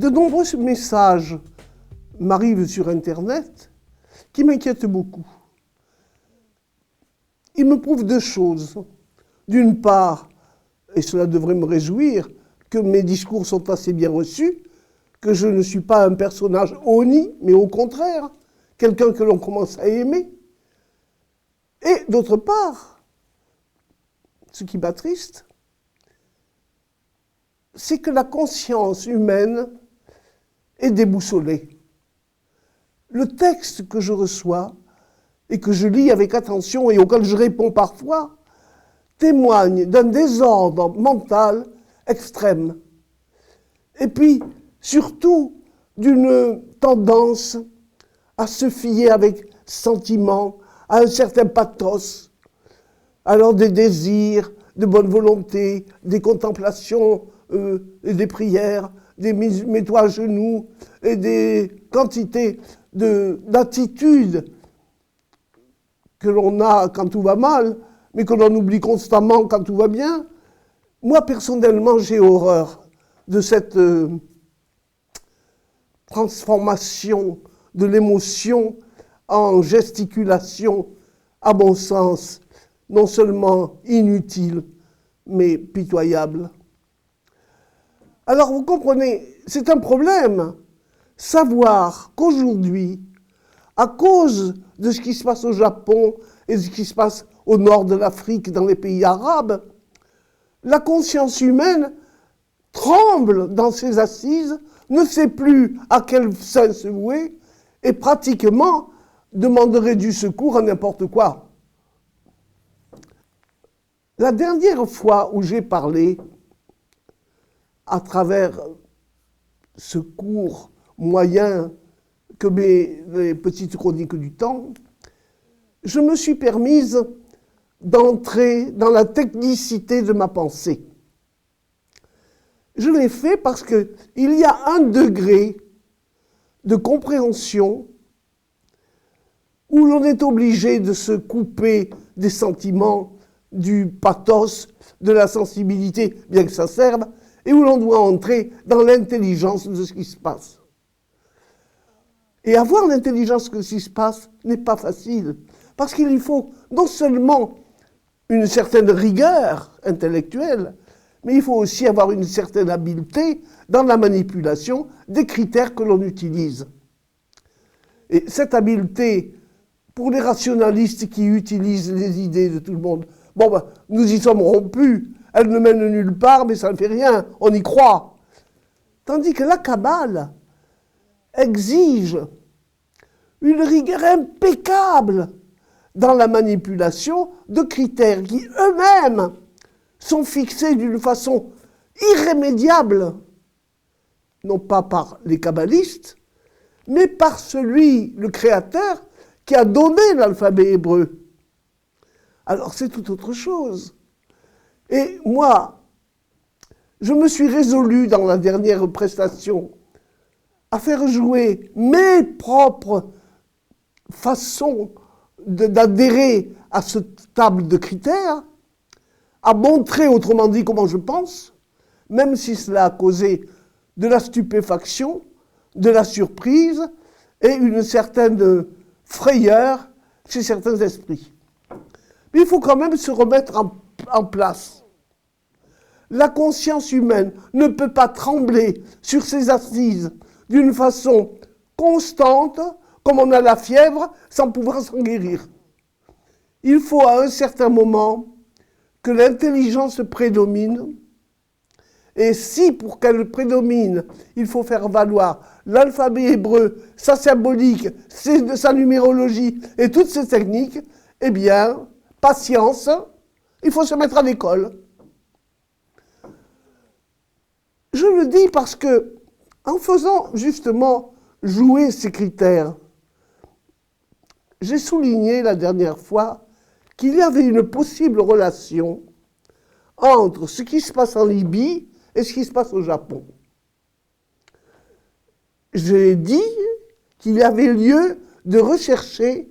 De nombreux messages m'arrivent sur Internet qui m'inquiètent beaucoup. Ils me prouvent deux choses. D'une part, et cela devrait me réjouir, que mes discours sont assez bien reçus, que je ne suis pas un personnage honni, mais au contraire, quelqu'un que l'on commence à aimer. Et d'autre part, ce qui m'attriste, c'est que la conscience humaine est déboussolée. Le texte que je reçois et que je lis avec attention et auquel je réponds parfois témoigne d'un désordre mental extrême. Et puis, surtout, d'une tendance à se fier avec sentiment à un certain pathos, alors des désirs, de bonne volonté, des contemplations et des prières, des mets-toi à genoux et des quantités d'attitudes que l'on a quand tout va mal, mais que l'on oublie constamment quand tout va bien. Moi, personnellement, j'ai horreur de cette transformation de l'émotion en gesticulation, à mon sens, non seulement inutile, mais pitoyable. Alors, vous comprenez, c'est un problème. Savoir qu'aujourd'hui, à cause de ce qui se passe au Japon et de ce qui se passe au nord de l'Afrique, dans les pays arabes, la conscience humaine tremble dans ses assises, ne sait plus à quel sein se vouer et pratiquement demanderait du secours à n'importe quoi. La dernière fois où j'ai parlé, à travers ce court moyen que les petites chroniques du temps, je me suis permise d'entrer dans la technicité de ma pensée. Je l'ai fait parce qu'il y a un degré de compréhension où l'on est obligé de se couper des sentiments, du pathos, de la sensibilité, bien que ça serve, et où l'on doit entrer dans l'intelligence de ce qui se passe. Et avoir l'intelligence de ce qui se passe n'est pas facile, parce qu'il faut non seulement une certaine rigueur intellectuelle, mais il faut aussi avoir une certaine habileté dans la manipulation des critères que l'on utilise. Et cette habileté, pour les rationalistes qui utilisent les idées de tout le monde, nous y sommes rompus, elles ne mènent nulle part, mais ça ne fait rien, on y croit. Tandis que la Kabbale exige une rigueur impeccable dans la manipulation de critères qui eux-mêmes sont fixés d'une façon irrémédiable, non pas par les kabbalistes, mais par celui, le créateur, qui a donné l'alphabet hébreu. Alors c'est tout autre chose. Et moi, je me suis résolu dans la dernière prestation à faire jouer mes propres façons d'adhérer à cette table de critères, à montrer autrement dit comment je pense, même si cela a causé de la stupéfaction, de la surprise et une certaine frayeur chez certains esprits. Mais il faut quand même se remettre en place. La conscience humaine ne peut pas trembler sur ses assises d'une façon constante, comme on a la fièvre, sans pouvoir s'en guérir. Il faut à un certain moment que l'intelligence prédomine, et si pour qu'elle prédomine, il faut faire valoir l'alphabet hébreu, sa symbolique, sa numérologie et toutes ces techniques, eh bien, patience, il faut se mettre à l'école. Je le dis parce que, en faisant justement jouer ces critères, j'ai souligné la dernière fois qu'il y avait une possible relation entre ce qui se passe en Libye et ce qui se passe au Japon. J'ai dit qu'il y avait lieu de rechercher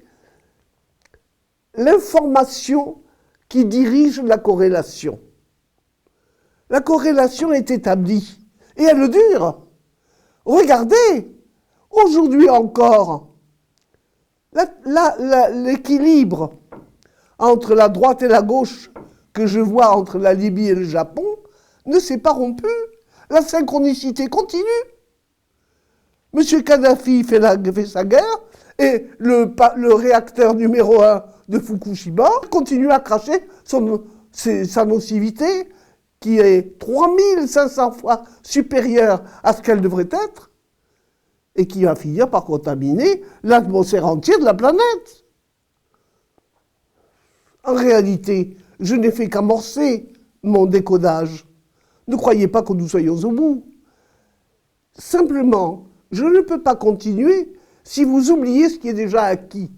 l'information qui dirige la corrélation. La corrélation est établie, et elle dure. Regardez, aujourd'hui encore, l'équilibre entre la droite et la gauche que je vois entre la Libye et le Japon ne s'est pas rompu. La synchronicité continue. M. Kadhafi fait sa guerre et le réacteur numéro 1 de Fukushima continue à cracher sa nocivité qui est 3500 fois supérieure à ce qu'elle devrait être et qui va finir par contaminer l'atmosphère entière de la planète. En réalité, je n'ai fait qu'amorcer mon décodage. Ne croyez pas que nous soyons au bout. Simplement, je ne peux pas continuer si vous oubliez ce qui est déjà acquis.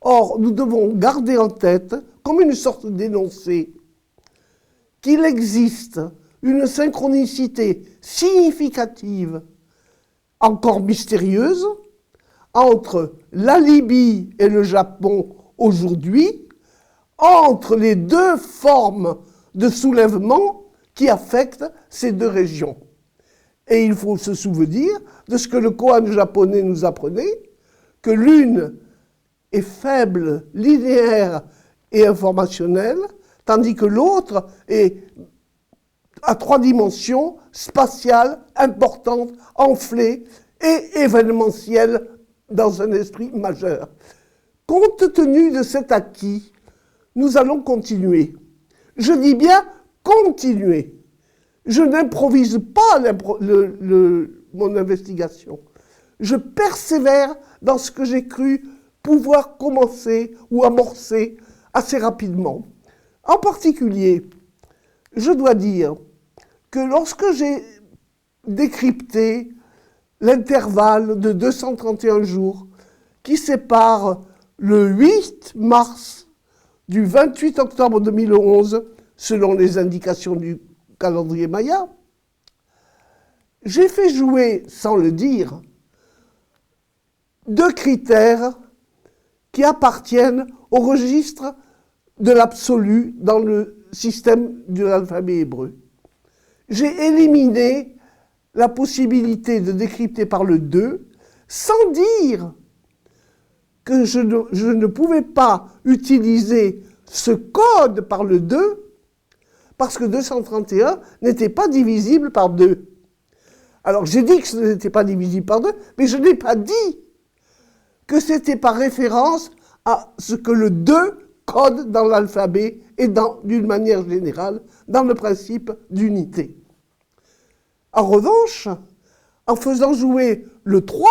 Or, nous devons garder en tête, comme une sorte d'énoncé, qu'il existe une synchronicité significative, encore mystérieuse, entre la Libye et le Japon aujourd'hui, entre les deux formes de soulèvement qui affectent ces deux régions. Et il faut se souvenir de ce que le koan japonais nous apprenait, que l'une est faible, linéaire et informationnelle, tandis que l'autre est à 3 dimensions, spatiale, importante, enflée et événementielle dans un esprit majeur. Compte tenu de cet acquis, nous allons continuer. Je dis bien continuer. Je n'improvise pas mon investigation. Je persévère dans ce que j'ai cru pouvoir commencer ou amorcer assez rapidement. En particulier, je dois dire que lorsque j'ai décrypté l'intervalle de 231 jours qui sépare le 8 mars du 28 octobre 2011, selon les indications du calendrier Maya, j'ai fait jouer, sans le dire, 2 critères qui appartiennent au registre de l'absolu dans le système de l'alphabet hébreu. J'ai éliminé la possibilité de décrypter par le 2 sans dire que je ne pouvais pas utiliser ce code par le 2 parce que 231 n'était pas divisible par 2. Alors j'ai dit que ce n'était pas divisible par 2, mais je n'ai pas dit que c'était par référence à ce que le 2 code dans l'alphabet et d'une manière générale dans le principe d'unité. En revanche, en faisant jouer le 3,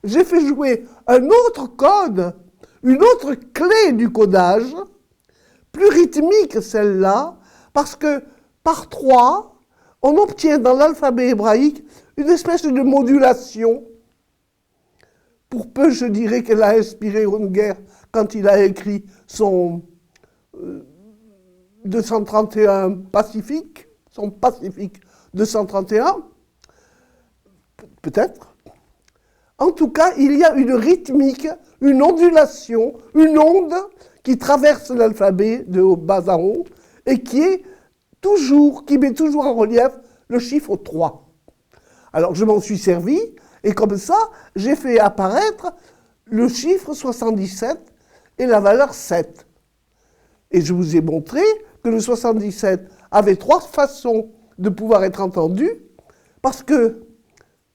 j'ai fait jouer un autre code, une autre clé du codage, plus rythmique celle-là, parce que par 3, on obtient dans l'alphabet hébraïque une espèce de modulation. Pour peu, je dirais qu'elle a inspiré Unger quand il a écrit son 231 Pacifique, son Pacifique 231, peut-être. En tout cas, il y a une rythmique, une ondulation, une onde qui traverse l'alphabet de bas en haut et qui met toujours en relief le chiffre 3. Alors je m'en suis servi et comme ça, j'ai fait apparaître le chiffre 77 et la valeur 7. Et je vous ai montré que le 77 avait 3 façons de pouvoir être entendu parce que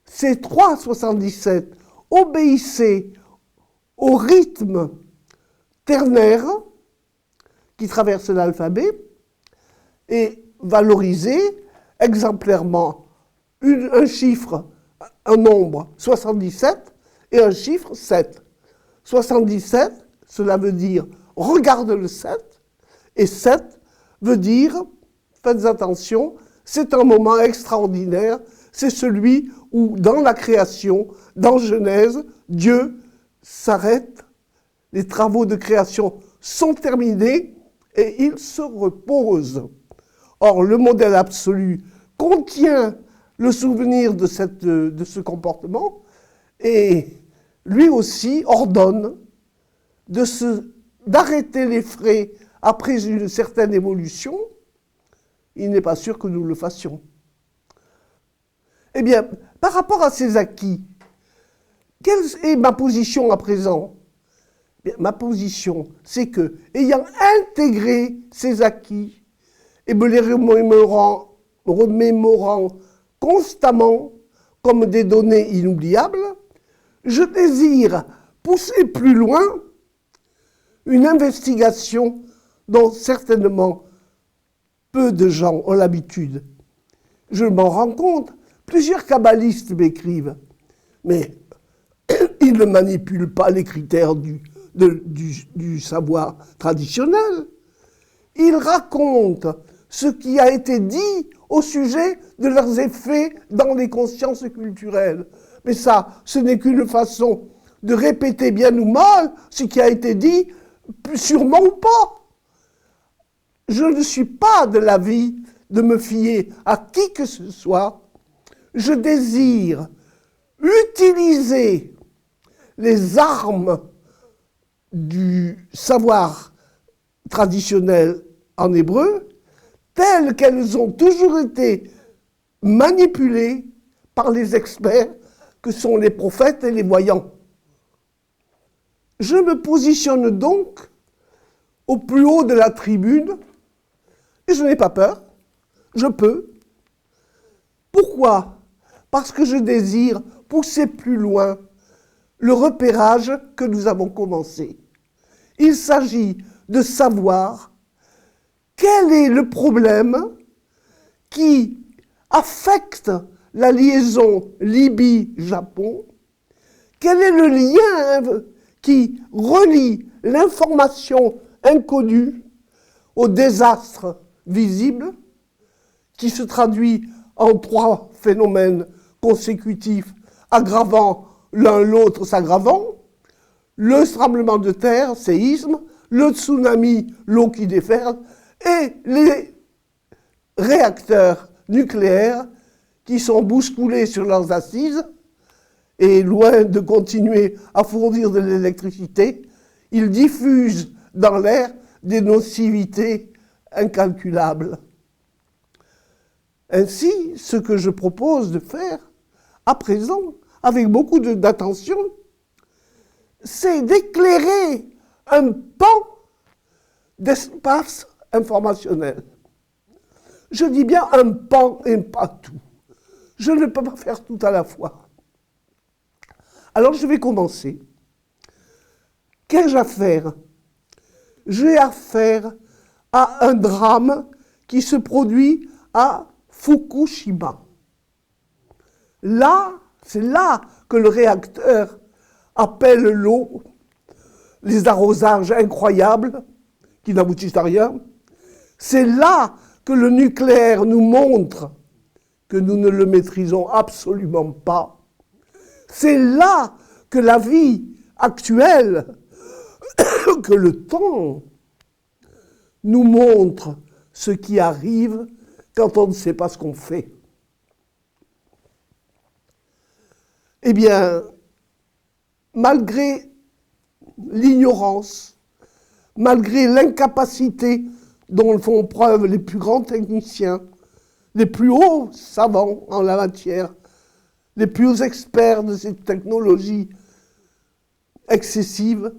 ces 3 77 obéissaient au rythme ternaire qui traverse l'alphabet et valorisaient exemplairement un chiffre, un nombre 77 et un chiffre 7. 77, cela veut dire regarde le 7, et 7 veut dire, faites attention, c'est un moment extraordinaire, c'est celui où dans la création, dans Genèse, Dieu s'arrête, les travaux de création sont terminés et il se repose. Or, le modèle absolu contient le souvenir de ce comportement et lui aussi ordonne d'arrêter les frais après une certaine évolution. Il n'est pas sûr que nous le fassions. Eh bien, par rapport à ces acquis, quelle est ma position à présent? Bien, ma position, c'est que, ayant intégré ces acquis et me les remémorant constamment comme des données inoubliables, je désire pousser plus loin une investigation dont certainement peu de gens ont l'habitude. Je m'en rends compte, plusieurs kabbalistes m'écrivent, mais ils ne manipulent pas les critères du savoir traditionnel. Ils racontent ce qui a été dit au sujet de leurs effets dans les consciences culturelles. Mais ça, ce n'est qu'une façon de répéter bien ou mal ce qui a été dit, sûrement ou pas. Je ne suis pas de l'avis de me fier à qui que ce soit. Je désire utiliser les armes du savoir traditionnel en hébreu telles qu'elles ont toujours été manipulées par les experts que sont les prophètes et les voyants. Je me positionne donc au plus haut de la tribune et je n'ai pas peur, je peux. Pourquoi? Parce que je désire pousser plus loin le repérage que nous avons commencé. Il s'agit de savoir quel est le problème qui affecte la liaison Libye-Japon, quel est le lien qui relie l'information inconnue au désastre visible, qui se traduit en 3 phénomènes consécutifs aggravant l'un l'autre s'aggravant, le tremblement de terre, séisme, le tsunami, l'eau qui déferle, et les réacteurs nucléaires qui sont bousculés sur leurs assises, et loin de continuer à fournir de l'électricité, ils diffusent dans l'air des nocivités incalculables. Ainsi, ce que je propose de faire à présent, avec beaucoup d'attention, c'est d'éclairer un pan d'espace informationnel. Je dis bien un pan et pas tout. Je ne peux pas faire tout à la fois. Alors je vais commencer. Qu'ai-je à faire? J'ai affaire à un drame qui se produit à Fukushima. Là, c'est là que le réacteur appelle l'eau, les arrosages incroyables qui n'aboutissent à rien. C'est là que le nucléaire nous montre que nous ne le maîtrisons absolument pas. C'est là que la vie actuelle, que le temps nous montre ce qui arrive quand on ne sait pas ce qu'on fait. Eh bien, malgré l'ignorance, malgré l'incapacité dont font preuve les plus grands techniciens, les plus hauts savants en la matière, les plus experts de ces technologies excessives,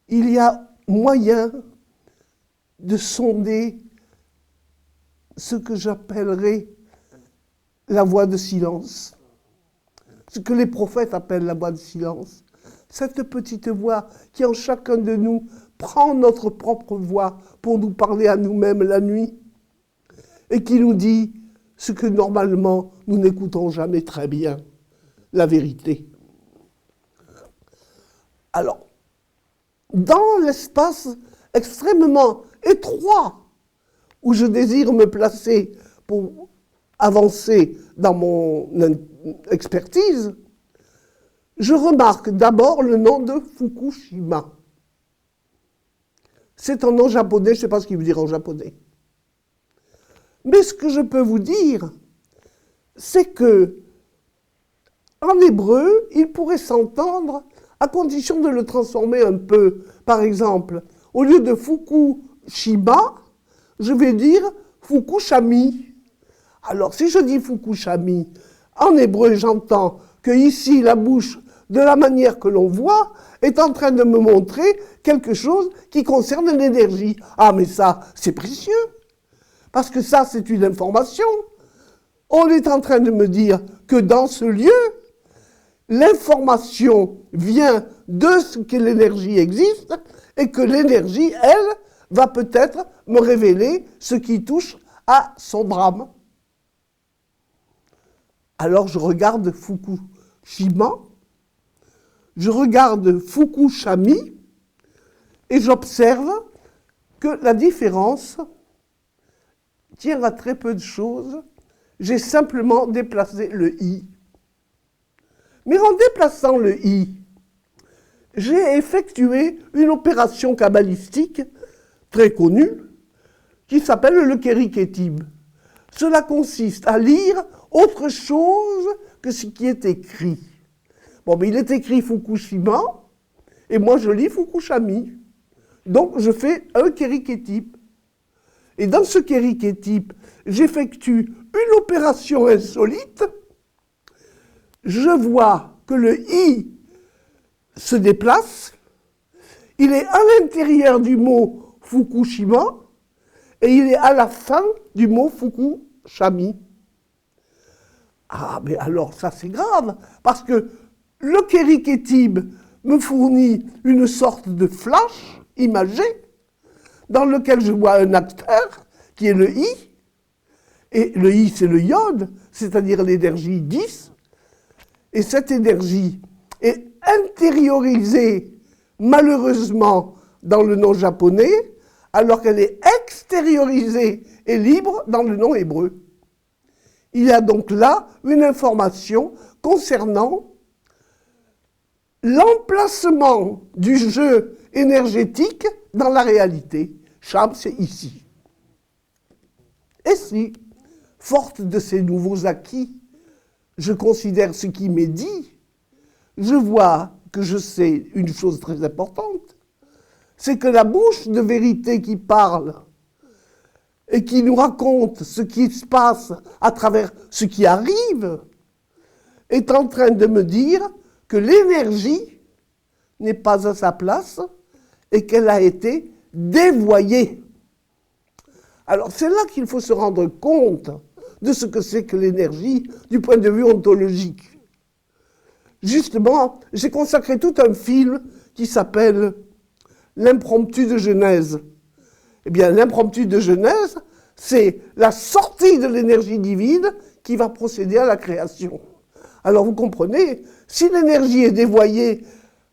il y a moyen de sonder ce que j'appellerais la voie de silence, ce que les prophètes appellent la voie de silence, cette petite voix qui en chacun de nous prend notre propre voix pour nous parler à nous-mêmes la nuit et qui nous dit ce que normalement nous n'écoutons jamais très bien, la vérité. Alors, dans l'espace extrêmement étroit où je désire me placer pour avancer dans mon expertise, je remarque d'abord le nom de Fukushima. C'est un nom japonais, je ne sais pas ce qu'il veut dire en japonais. Mais ce que je peux vous dire, c'est que, en hébreu, il pourrait s'entendre à condition de le transformer un peu. Par exemple, au lieu de Fukushima, je vais dire Fukushami. Alors, si je dis Fukushami, en hébreu, j'entends que ici, la bouche, de la manière que l'on voit, est en train de me montrer quelque chose qui concerne l'énergie. Ah, mais ça, c'est précieux. Parce que ça, c'est une information. On est en train de me dire que dans ce lieu, l'information vient de ce que l'énergie existe et que l'énergie, elle, va peut-être me révéler ce qui touche à son drame. Alors je regarde Fukushima, je regarde Fukushami et j'observe que la différence tient à très peu de choses. J'ai simplement déplacé le i. Mais en déplaçant le i, j'ai effectué une opération kabbalistique très connue qui s'appelle le Keriketib. Cela consiste à lire autre chose que ce qui est écrit. Bon, mais il est écrit Fukushima, et moi je lis Fukushami. Donc je fais un Keriketib. Et dans ce Keriketib, j'effectue une opération insolite. Je vois que le i se déplace. Il est à l'intérieur du mot Fukushima et il est à la fin du mot Fukushami. Ah, mais alors ça c'est grave, parce que le Keriketib me fournit une sorte de flash imagé dans lequel je vois un acteur qui est le i, et le i c'est le iode, c'est-à-dire l'énergie 10, et cette énergie est intériorisée malheureusement dans le nom japonais, alors qu'elle est extériorisée et libre dans le nom hébreu. Il y a donc là une information concernant l'emplacement du jeu énergétique dans la réalité. Cham, c'est ici. Et si, forte de ces nouveaux acquis, je considère ce qui m'est dit, je vois que je sais une chose très importante, c'est que la bouche de vérité qui parle et qui nous raconte ce qui se passe à travers ce qui arrive, est en train de me dire que l'énergie n'est pas à sa place et qu'elle a été dévoyée. Alors c'est là qu'il faut se rendre compte de ce que c'est que l'énergie du point de vue ontologique. Justement, j'ai consacré tout un film qui s'appelle L'impromptu de Genèse. Eh bien, l'impromptu de Genèse, c'est la sortie de l'énergie divine qui va procéder à la création. Alors vous comprenez, si l'énergie est dévoyée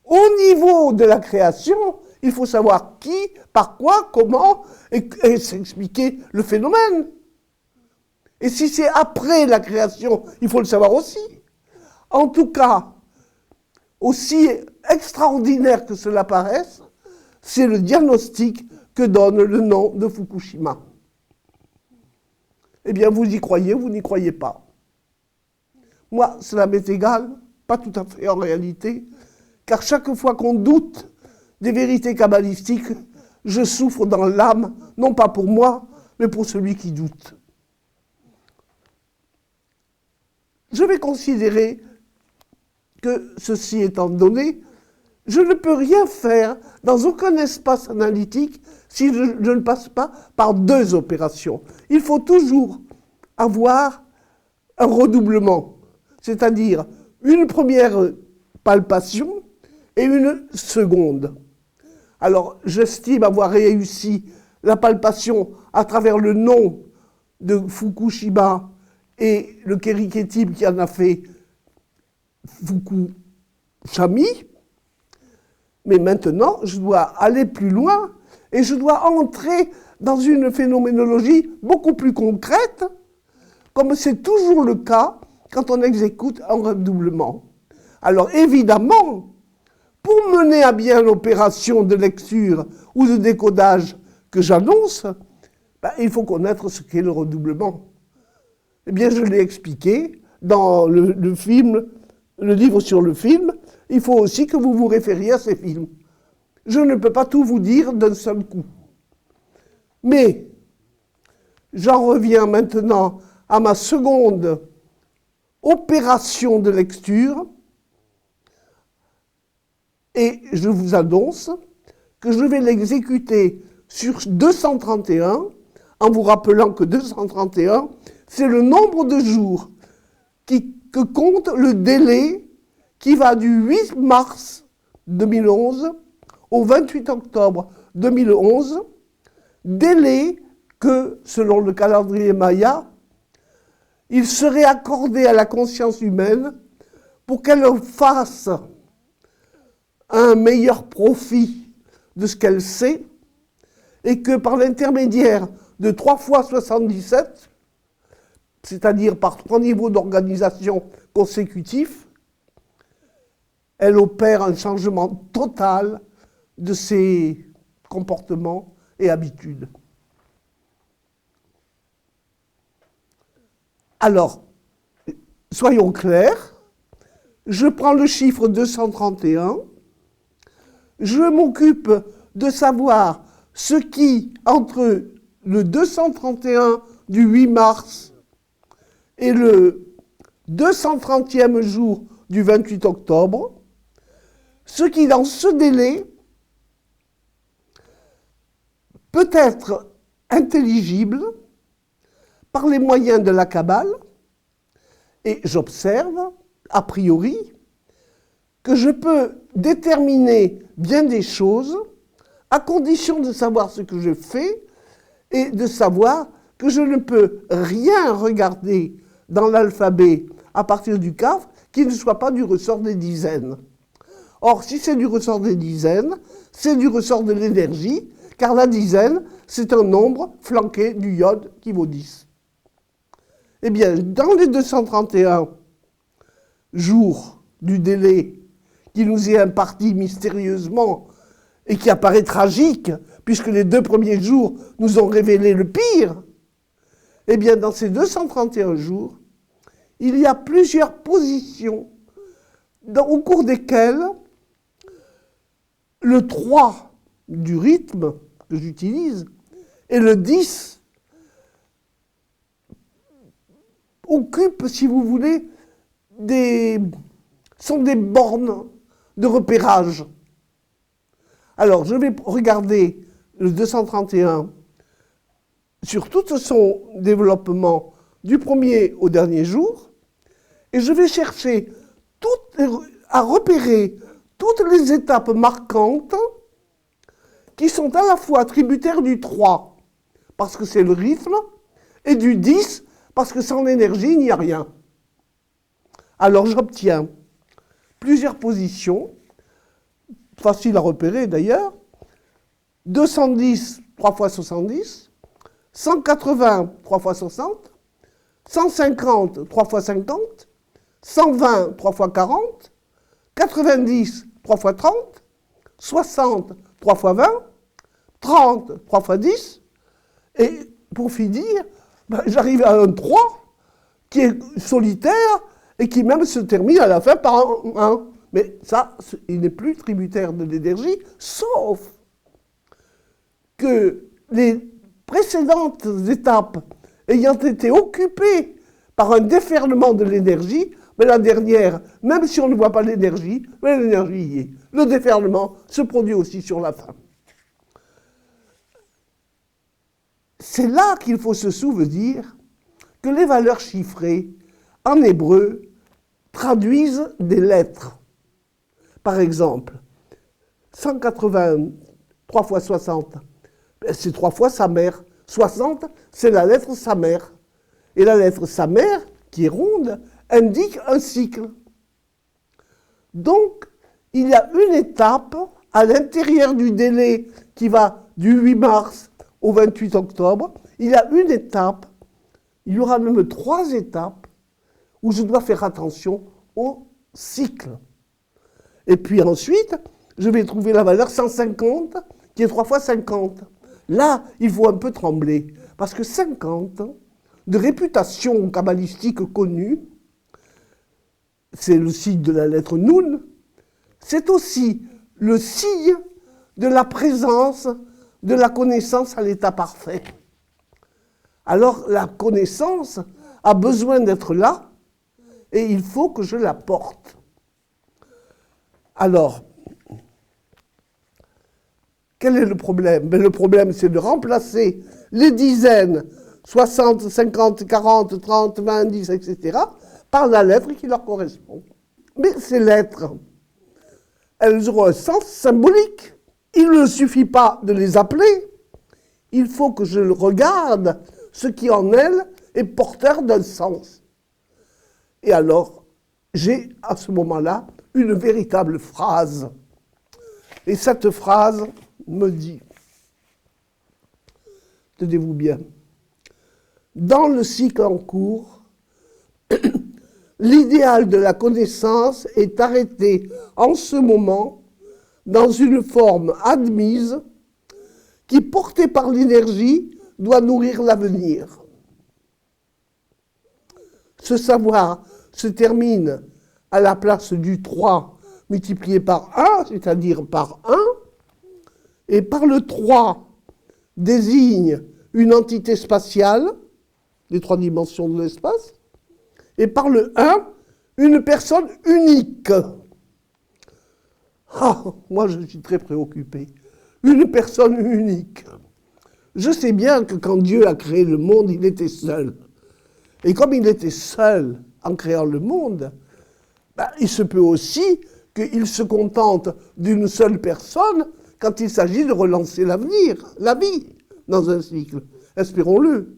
au niveau de la création, il faut savoir qui, par quoi, comment, et s'expliquer le phénomène. Et si c'est après la création, il faut le savoir aussi. En tout cas, aussi extraordinaire que cela paraisse, c'est le diagnostic que donne le nom de Fukushima. Eh bien, vous y croyez, vous n'y croyez pas. Moi, cela m'est égal, pas tout à fait en réalité, car chaque fois qu'on doute des vérités kabbalistiques, je souffre dans l'âme, non pas pour moi, mais pour celui qui doute. Je vais considérer que ceci étant donné, je ne peux rien faire dans aucun espace analytique si je ne passe pas par deux opérations. Il faut toujours avoir un redoublement, c'est-à-dire une première palpation et une seconde. Alors, j'estime avoir réussi la palpation à travers le nom de Fukushima et le Keriketib qui en a fait Fukushami. Mais maintenant, je dois aller plus loin et je dois entrer dans une phénoménologie beaucoup plus concrète, comme c'est toujours le cas quand on exécute un redoublement. Alors évidemment, pour mener à bien l'opération de lecture ou de décodage que j'annonce, il faut connaître ce qu'est le redoublement. Eh bien, je l'ai expliqué dans le film, le livre sur le film. Il faut aussi que vous vous référiez à ces films. Je ne peux pas tout vous dire d'un seul coup. Mais j'en reviens maintenant à ma seconde opération de lecture, et je vous annonce que je vais l'exécuter sur 231, en vous rappelant que 231, c'est le nombre de jours que compte le délai qui va du 8 mars 2011 au 28 octobre 2011, délai que, selon le calendrier Maya, il serait accordé à la conscience humaine pour qu'elle fasse un meilleur profit de ce qu'elle sait, et que par l'intermédiaire de 3 fois 77, c'est-à-dire par 3 niveaux d'organisation consécutifs, elle opère un changement total de ses comportements et habitudes. Alors, soyons clairs, je prends le chiffre 231, je m'occupe de savoir ce qui, entre le 231 du 8 mars et le 230e jour du 28 octobre, ce qui, dans ce délai, peut être intelligible par les moyens de la Kabbale, et j'observe, a priori, que je peux déterminer bien des choses à condition de savoir ce que je fais et de savoir que je ne peux rien regarder dans l'alphabet à partir du Kaf qui ne soit pas du ressort des dizaines. Or, si c'est du ressort des dizaines, c'est du ressort de l'énergie, car la dizaine, c'est un nombre flanqué du Yod qui vaut 10. Eh bien, dans les 231 jours du délai qui nous est imparti mystérieusement et qui apparaît tragique, puisque les 2 premiers jours nous ont révélé le pire, eh bien, dans ces 231 jours, il y a plusieurs positions au cours desquelles le 3 du rythme que j'utilise et le 10 occupent, si vous voulez, sont des bornes de repérage. Alors, je vais regarder le 231 sur tout son développement du premier au dernier jour, et je vais chercher à repérer toutes les étapes marquantes qui sont à la fois tributaires du 3, parce que c'est le rythme, et du 10, parce que sans l'énergie, il n'y a rien. Alors j'obtiens plusieurs positions, faciles à repérer d'ailleurs, 210, 3 fois 70, 180, 3 fois 60, 150, 3 fois 50, 120, 3 fois 40, 90, 3 fois 30, 60, 3 fois 20, 30, 3 fois 10, et pour finir, j'arrive à un 3 qui est solitaire et qui même se termine à la fin par un 1. Mais ça, il n'est plus tributaire de l'énergie, sauf que les précédentes étapes ayant été occupées par un déferlement de l'énergie, mais la dernière, même si on ne voit pas l'énergie, mais l'énergie y est. Le déferlement se produit aussi sur la fin. C'est là qu'il faut se souvenir que les valeurs chiffrées, en hébreu, traduisent des lettres. Par exemple, 180, 3 fois 60, c'est 3 fois sa mère. 60, c'est la lettre sa mère. Et la lettre sa mère, qui est ronde, indique un cycle. Donc, il y a une étape à l'intérieur du délai qui va du 8 mars au 28 octobre. Il y a une étape, il y aura même 3 étapes où je dois faire attention au cycle. Et puis ensuite, je vais trouver la valeur 150, qui est 3 fois 50. Là, il faut un peu trembler, parce que 50, de réputation kabbalistique connue, c'est le signe de la lettre Nun, c'est aussi le signe de la présence de la connaissance à l'état parfait. Alors, la connaissance a besoin d'être là, et il faut que je la porte. Alors, quel est le problème? Le problème, c'est de remplacer les dizaines, 60, 50, 40, 30, 20, 10, etc., par la lettre qui leur correspond. Mais ces lettres, elles ont un sens symbolique. Il ne suffit pas de les appeler, il faut que je regarde ce qui en elles est porteur d'un sens. Et alors, j'ai à ce moment-là une véritable phrase. Et cette phrase me dit, tenez-vous bien, dans le cycle en cours, l'idéal de la connaissance est arrêté en ce moment dans une forme admise qui, portée par l'énergie, doit nourrir l'avenir. Ce savoir se termine à la place du 3 multiplié par 1, c'est-à-dire par 1, et par le 3 désigne une entité spatiale, les 3 dimensions de l'espace, et par le 1, une personne unique. Ah, moi je suis très préoccupé. Une personne unique. Je sais bien que quand Dieu a créé le monde, il était seul. Et comme il était seul en créant le monde, il se peut aussi qu'il se contente d'une seule personne quand il s'agit de relancer l'avenir, la vie, dans un cycle. Espérons-le.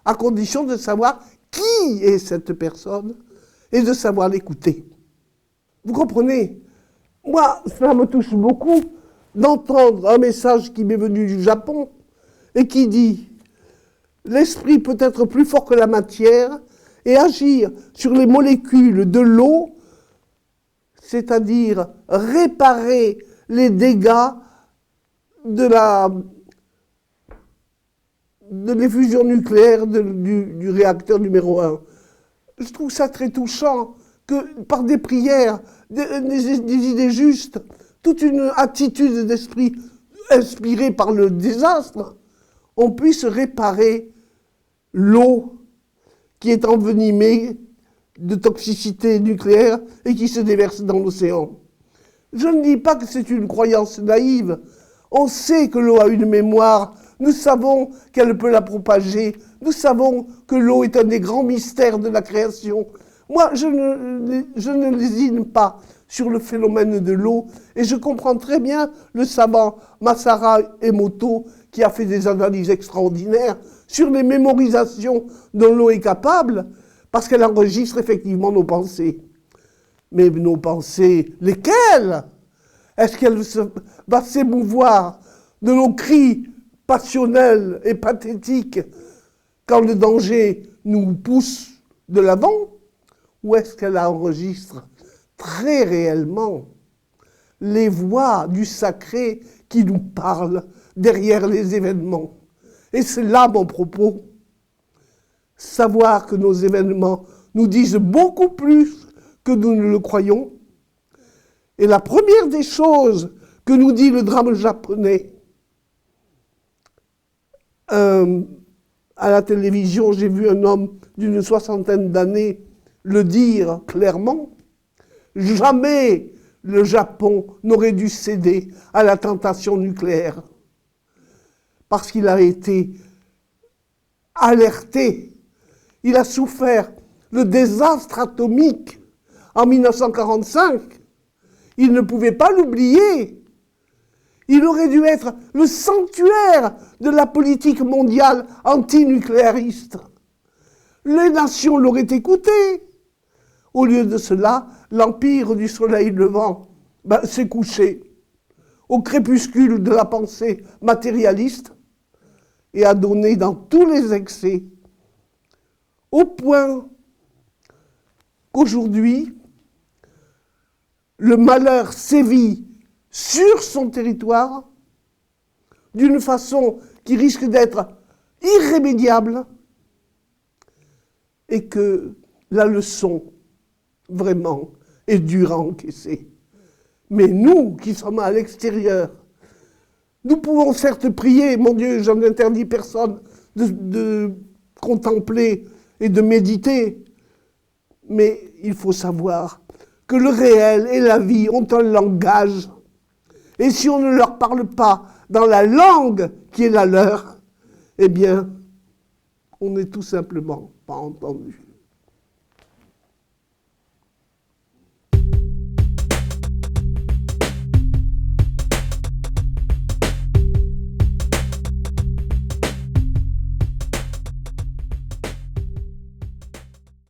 À condition de savoir qui est cette personne et de savoir l'écouter. Vous comprenez? Moi, ça me touche beaucoup d'entendre un message qui m'est venu du Japon et qui dit « L'esprit peut être plus fort que la matière et agir sur les molécules de l'eau, c'est-à-dire réparer les dégâts de l'effusion nucléaire du réacteur numéro 1. Je trouve ça très touchant que par des prières, des idées justes, toute une attitude d'esprit inspirée par le désastre, on puisse réparer l'eau qui est envenimée de toxicité nucléaire et qui se déverse dans l'océan. Je ne dis pas que c'est une croyance naïve. On sait que l'eau a une mémoire. Nous savons qu'elle peut la propager. Nous savons que l'eau est un des grands mystères de la création. Moi, je ne lésine pas sur le phénomène de l'eau et je comprends très bien le savant Masaru Emoto qui a fait des analyses extraordinaires sur les mémorisations dont l'eau est capable parce qu'elle enregistre effectivement nos pensées. Mais nos pensées, lesquelles? Est-ce qu'elle va s'émouvoir de nos cris passionnels et pathétiques quand le danger nous pousse de l'avant? Ou est-ce qu'elle enregistre très réellement les voix du sacré qui nous parlent derrière les événements? Et c'est là mon propos. Savoir que nos événements nous disent beaucoup plus que nous ne le croyons. Et la première des choses que nous dit le drame japonais, à la télévision, j'ai vu un homme d'une 60aine d'années le dire clairement, jamais le Japon n'aurait dû céder à la tentation nucléaire. Parce qu'il a été alerté, il a souffert le désastre atomique en 1945. Il ne pouvait pas l'oublier. Il aurait dû être le sanctuaire de la politique mondiale antinucléariste. Les nations l'auraient écouté. Au lieu de cela, l'empire du soleil levant s'est couché au crépuscule de la pensée matérialiste et a donné dans tous les excès, au point qu'aujourd'hui, le malheur sévit sur son territoire d'une façon qui risque d'être irrémédiable et que la leçon, vraiment, est dure à encaisser. Mais nous, qui sommes à l'extérieur, nous pouvons certes prier, mon Dieu, je n'interdis personne de contempler et de méditer, Mais il faut savoir que le réel et la vie ont un langage. Et si on ne leur parle pas dans la langue qui est la leur, eh bien, on n'est tout simplement pas entendu.